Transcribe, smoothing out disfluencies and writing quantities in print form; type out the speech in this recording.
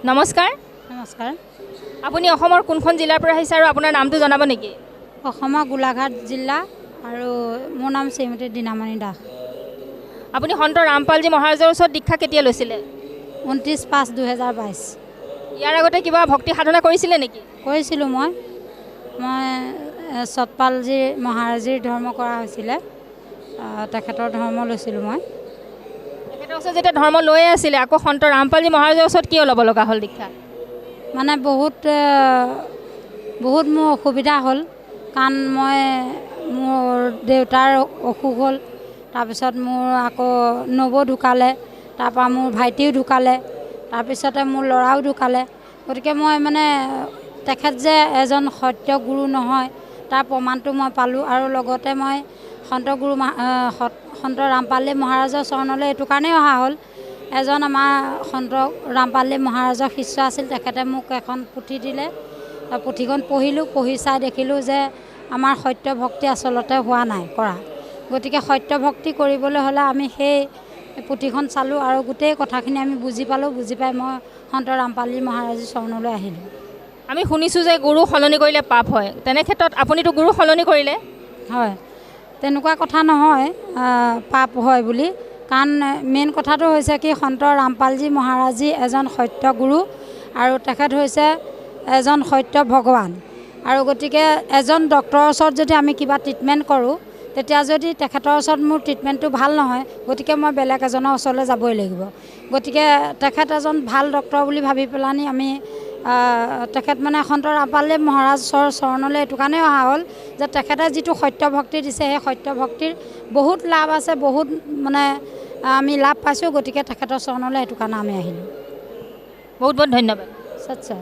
নমস্কাৰ। নমস্কাৰ। আপুনি অসমৰ কোনখন জিলাৰ পৰা আহিছে আৰু আপোনাৰ নামটো জনাব নেকি? অসমৰ গোলাঘাট জিলা আৰু মোৰ নাম শ্ৰীমতী দীনামণি দাস। আপুনি সন্ত ৰামপালজী মহাৰাজৰ ওচৰত দীক্ষা কেতিয়া লৈছিলে? 29/5/2022। ইয়াৰ আগতে কিবা ভক্তি সাধনা কৰিছিলে নেকি? কৰিছিলোঁ মই সতপালজী মহাৰাজীৰ ধৰ্ম কৰা হৈছিলে, তেখেতৰ ধৰ্ম লৈছিলোঁ মই। তেখেতৰ ওচৰত যেতিয়া ধৰ্ম লৈয়ে আছিলে আকৌ সন্ত ৰামপালজী মহাৰাজৰ ওচৰত কিয় ল'ব লগা হ'ল দীক্ষা? মানে বহুত মোৰ অসুবিধা হ'ল, কাৰণ মোৰ দেউতাৰ অসুখ হ'ল, তাৰপিছত মোৰ আকৌ নবৌ ঢুকালে, তাৰপৰা মোৰ ভাইটিও ঢুকালে, তাৰপিছতে মোৰ ল'ৰাও ঢুকালে। গতিকে মই মানে তেখেত যে এজন সত্য গুৰু নহয় তাৰ প্ৰমাণটো মই পালোঁ। আৰু লগতে মই সন্ত ৰামপালজী মহাৰাজৰ চৰণলৈ এইটো কাৰণেই অহা হ'ল, এজন আমাৰ সন্ত ৰামপালজী মহাৰাজৰ শিষ্য আছিল, তেখেতে মোক এখন পুথি দিলে। পুথিখন পঢ়িলোঁ, পঢ়ি চাই দেখিলোঁ যে আমাৰ সত্য ভক্তি আচলতে হোৱা নাই কৰা। গতিকে সত্য ভক্তি কৰিবলৈ হ'লে আমি সেই পুথিখন চালোঁ আৰু গোটেই কথাখিনি আমি বুজি পালোঁ। বুজি পাই মই সন্ত ৰামপালজী মহাৰাজৰ চৰণলৈ আহিলোঁ। আমি শুনিছোঁ যে গুৰু সলনি কৰিলে পাপ হয়, তেনে ক্ষেত্ৰত আপুনিতো গুৰু সলনি কৰিলে? হয়, তেনেকুৱা কথা নহয় পাপ হয় বুলি, কাৰণ মেইন কথাটো হৈছে কি সন্ত ৰামপালজী মহাৰাজী এজন সত্য গুৰু আৰু তেখেত হৈছে এজন সত্য ভগৱান। আৰু গতিকে এজন ডক্তৰৰ ওচৰত যদি আমি কিবা ট্ৰিটমেণ্ট কৰোঁ, তেতিয়া যদি তেখেতৰ ওচৰত মোৰ ট্ৰিটমেণ্টটো ভাল নহয়, গতিকে মই বেলেগ এজনৰ ওচৰলৈ যাবই লাগিব। গতিকে তেখেত এজন ভাল ডক্তৰ বুলি ভাবি পেলানি আমি তেখেত মানে সন্ত ৰামপালজী মহাৰাজৰ চৰণলৈ এইটো কাৰণেই অহা হ'ল যে তেখেতে যিটো সত্য ভক্তি দিছে সেই সত্য ভক্তিৰ বহুত লাভ আছে, বহুত মানে আমি লাভ পাইছোঁ। গতিকে তেখেতৰ চৰণলৈ এইটো কাৰণে আমি আহিলোঁ। বহুত বহুত ধন্যবাদ। আচ্ছা।